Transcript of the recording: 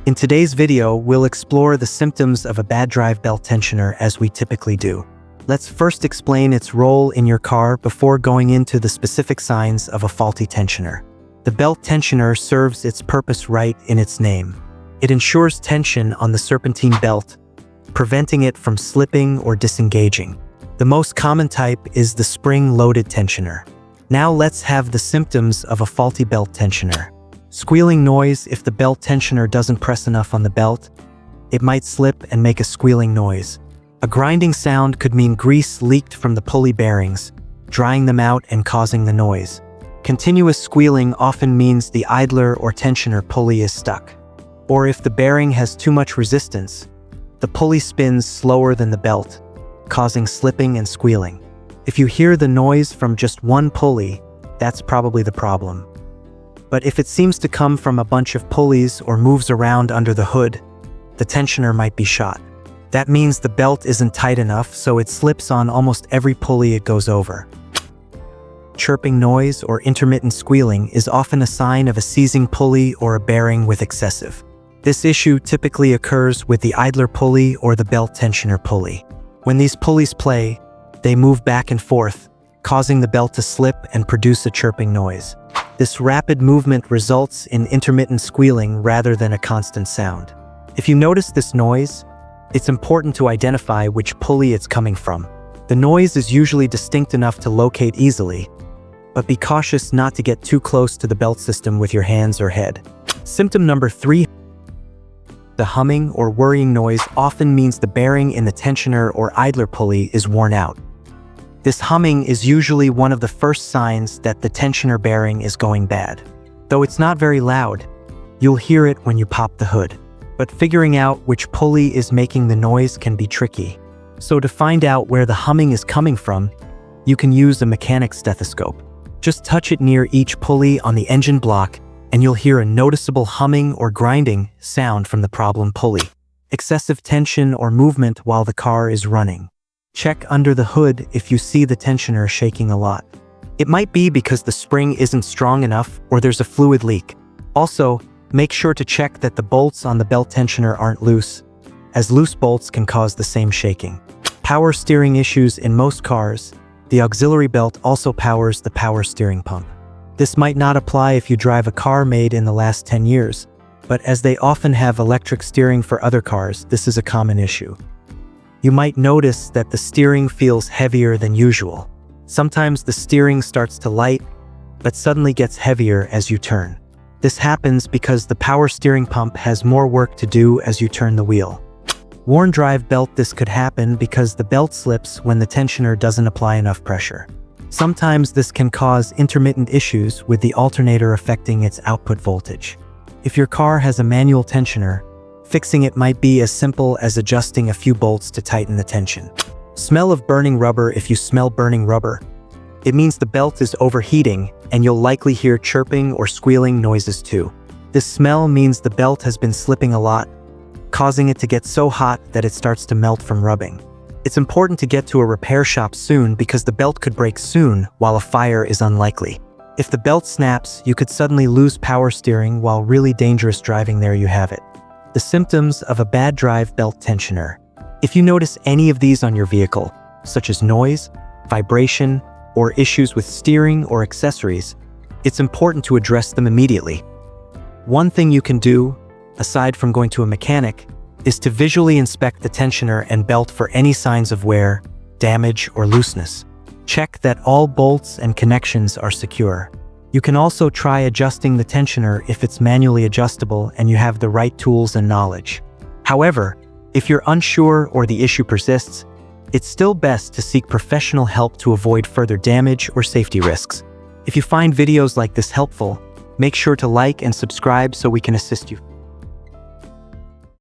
In today's video, we'll explore the symptoms of a bad drive belt tensioner as we typically do. Let's first explain its role in your car before going into the specific signs of a faulty tensioner. The belt tensioner serves its purpose right in its name. It ensures tension on the serpentine belt, preventing it from slipping or disengaging. The most common type is the spring-loaded tensioner. Now let's have the symptoms of a faulty belt tensioner. Squealing noise. If the belt tensioner doesn't press enough on the belt, it might slip and make a squealing noise. A grinding sound could mean grease leaked from the pulley bearings, drying them out and causing the noise. Continuous squealing often means the idler or tensioner pulley is stuck. Or if the bearing has too much resistance, the pulley spins slower than the belt, causing slipping and squealing. If you hear the noise from just one pulley, that's probably the problem. But if it seems to come from a bunch of pulleys or moves around under the hood, the tensioner might be shot. That means the belt isn't tight enough, so it slips on almost every pulley it goes over. Chirping noise or intermittent squealing is often a sign of a seizing pulley or a bearing with excessive. This issue typically occurs with the idler pulley or the belt tensioner pulley. When these pulleys play, they move back and forth, causing the belt to slip and produce a chirping noise. This rapid movement results in intermittent squealing rather than a constant sound. If you notice this noise, it's important to identify which pulley it's coming from. The noise is usually distinct enough to locate easily, but be cautious not to get too close to the belt system with your hands or head. Symptom number 3. The humming or whirring noise often means the bearing in the tensioner or idler pulley is worn out. This humming is usually one of the first signs that the tensioner bearing is going bad. Though it's not very loud, you'll hear it when you pop the hood. But figuring out which pulley is making the noise can be tricky. So to find out where the humming is coming from, you can use a mechanic's stethoscope. Just touch it near each pulley on the engine block, and you'll hear a noticeable humming or grinding sound from the problem pulley. Excessive tension or movement while the car is running. Check under the hood if you see the tensioner shaking a lot. It might be because the spring isn't strong enough or there's a fluid leak. Also, make sure to check that the bolts on the belt tensioner aren't loose, as loose bolts can cause the same shaking. Power steering issues. In most cars, the auxiliary belt also powers the power steering pump. This might not apply if you drive a car made in the last 10 years, but as they often have electric steering for other cars, this is a common issue. You might notice that the steering feels heavier than usual. Sometimes the steering starts to light, but suddenly gets heavier as you turn. This happens because the power steering pump has more work to do as you turn the wheel. Worn drive belt. This could happen because the belt slips when the tensioner doesn't apply enough pressure. Sometimes this can cause intermittent issues with the alternator affecting its output voltage. If your car has a manual tensioner, fixing it might be as simple as adjusting a few bolts to tighten the tension. Smell of burning rubber. If you smell burning rubber, it means the belt is overheating, and you'll likely hear chirping or squealing noises too. This smell means the belt has been slipping a lot, causing it to get so hot that it starts to melt from rubbing. It's important to get to a repair shop soon because the belt could break soon while a fire is unlikely. If the belt snaps, you could suddenly lose power steering while really dangerous driving. There you have it. The symptoms of a bad drive belt tensioner. If you notice any of these on your vehicle, such as noise, vibration, or issues with steering or accessories, it's important to address them immediately. One thing you can do, aside from going to a mechanic, is to visually inspect the tensioner and belt for any signs of wear, damage, or looseness. Check that all bolts and connections are secure. You can also try adjusting the tensioner if it's manually adjustable and you have the right tools and knowledge. However, if you're unsure or the issue persists, it's still best to seek professional help to avoid further damage or safety risks. If you find videos like this helpful, make sure to like and subscribe so we can assist you.